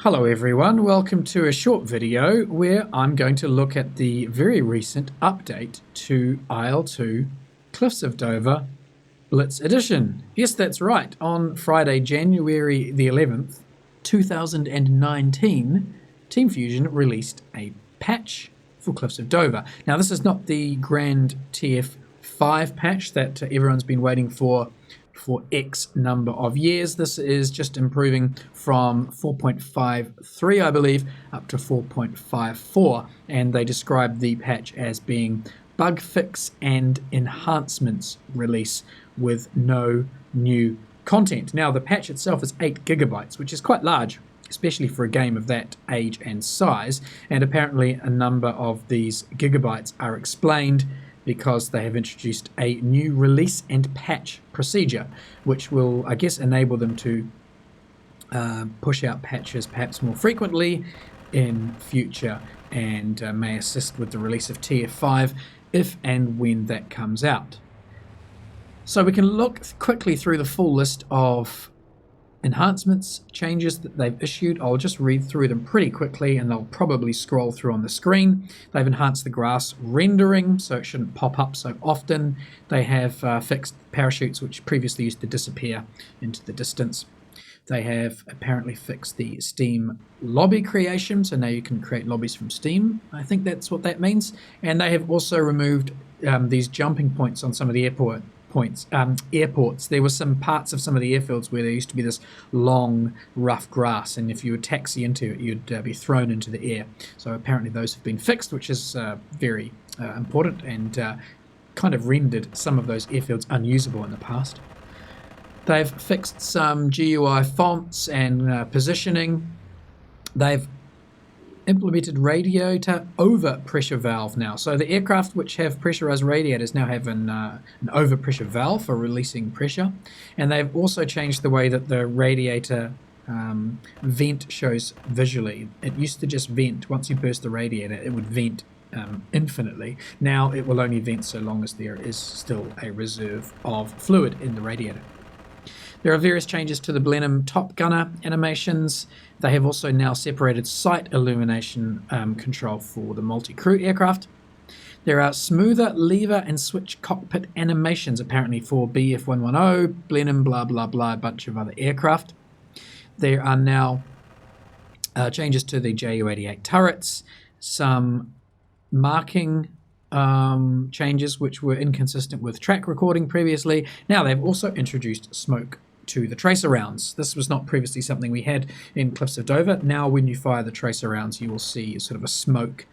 Hello everyone, welcome to a short video where I'm going to look at the very recent update to IL2 Cliffs of Dover Blitz Edition. Yes, that's right, on Friday, January the 11th, 2019, Team Fusion released a patch for Cliffs of Dover. Now this is not the grand TF5 patch that everyone's been waiting for X number of years. This is just improving from 4.53, I believe, up to 4.54, and they describe the patch as being bug fix and enhancements release with no new content. Now, the patch itself is 8 gigabytes, which is quite large, especially for a game of that age and size, and apparently a number of these gigabytes are explained because they have introduced a new release and patch procedure, which will, I guess, enable them to push out patches perhaps more frequently in future, and may assist with the release of TF5 if and when that comes out. So we can look quickly through the full list of enhancements, changes that they've issued. I'll just read through them pretty quickly and they'll probably scroll through on the screen. They've enhanced the grass rendering so it shouldn't pop up so often. They have fixed parachutes which previously used to disappear into the distance. They have apparently fixed the Steam lobby creation, so now you can create lobbies from Steam. I think that's what that means. And they have also removed these jumping points on some of the airports. There were some parts of some of the airfields where there used to be this long, rough grass, and if you would taxi into it, you'd be thrown into the air. So apparently those have been fixed, which is very important, and kind of rendered some of those airfields unusable in the past. They've fixed some GUI fonts and positioning. They've implemented radiator overpressure valve now. So the aircraft which have pressurized radiators now have an overpressure valve for releasing pressure. And they've also changed the way that the radiator vent shows visually. It used to just vent. Once you burst the radiator, it would vent infinitely. Now it will only vent so long as there is still a reserve of fluid in the radiator. There are various changes to the Blenheim Top Gunner animations. They have also now separated sight illumination control for the multi-crew aircraft. There are smoother lever and switch cockpit animations apparently for BF110, Blenheim, blah blah blah, a bunch of other aircraft. There are now changes to the Ju-88 turrets, some marking changes which were inconsistent with track recording previously. Now they've also introduced smoke to the tracer rounds. This was not previously something we had in Cliffs of Dover. Now when you fire the tracer rounds, you will see sort of a smoke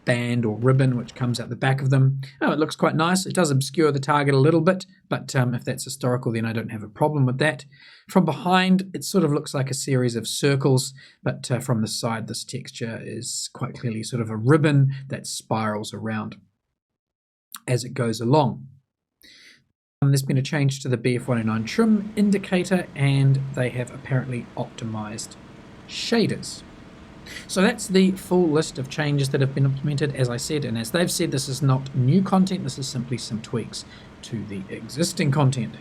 band or ribbon which comes out the back of them. Oh, it looks quite nice. It does obscure the target a little bit, but if that's historical, then I don't have a problem with that. From behind, it sort of looks like a series of circles, but from the side, this texture is quite clearly sort of a ribbon that spirals around as it goes along. There's been a change to the BF109 trim indicator, and they have apparently optimized shaders. So that's the full list of changes that have been implemented, as I said, and as they've said, this is not new content, this is simply some tweaks to the existing content.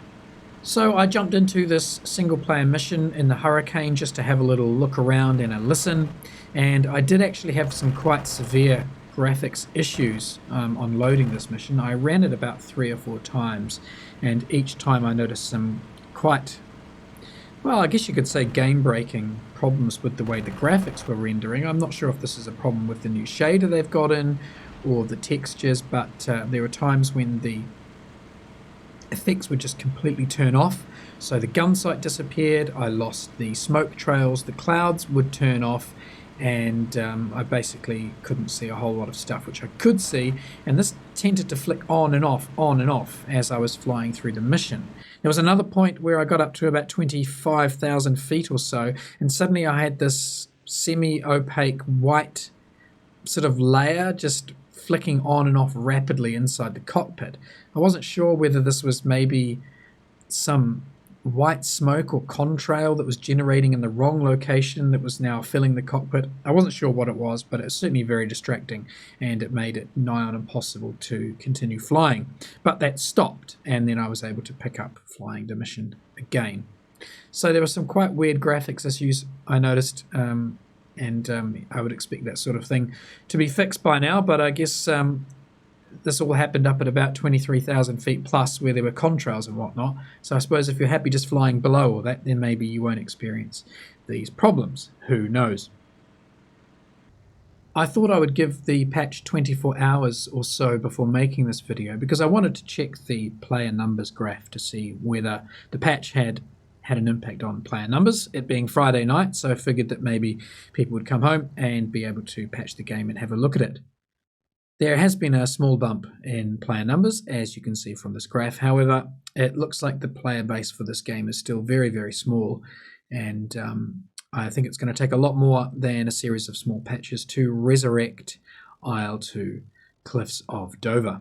So I jumped into this single player mission in the Hurricane just to have a little look around and a listen, and I did actually have some quite severe graphics issues on loading this mission. I ran it about 3 or 4 times, and each time I noticed some quite, well, I guess you could say game-breaking problems with the way the graphics were rendering. I'm not sure if this is a problem with the new shader they've got in or the textures, but there were times when the effects would just completely turn off. So the gun sight disappeared, I lost the smoke trails, the clouds would turn off, and I basically couldn't see a whole lot of stuff which I could see, and this tended to flick on and off as I was flying through the mission. There was another point where I got up to about 25,000 feet or so, and suddenly I had this semi-opaque white sort of layer just flicking on and off rapidly inside the cockpit. I wasn't sure whether this was maybe some white smoke or contrail that was generating in the wrong location that was now filling the cockpit. I wasn't sure what it was, but it was certainly very distracting, and it made it nigh on impossible to continue flying. But that stopped, and then I was able to pick up flying the mission again. So there were some quite weird graphics issues I noticed and I would expect that sort of thing to be fixed by now, but I guess this all happened up at about 23,000 feet plus where there were contrails and whatnot. So I suppose if you're happy just flying below all that, then maybe you won't experience these problems. Who knows? I thought I would give the patch 24 hours or so before making this video because I wanted to check the player numbers graph to see whether the patch had an impact on player numbers, it being Friday night, so I figured that maybe people would come home and be able to patch the game and have a look at it. There has been a small bump in player numbers, as you can see from this graph. However, it looks like the player base for this game is still very, very small, and I think it's going to take a lot more than a series of small patches to resurrect IL2 Cliffs of Dover.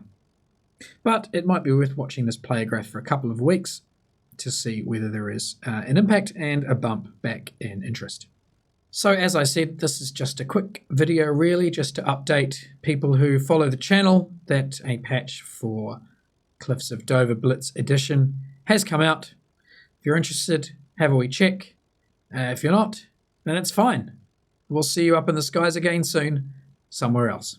But it might be worth watching this player graph for a couple of weeks to see whether there is an impact and a bump back in interest. So as I said, this is just a quick video really, just to update people who follow the channel that a patch for Cliffs of Dover Blitz Edition has come out. If you're interested, have a wee check. If you're not, then it's fine. We'll see you up in the skies again soon, somewhere else.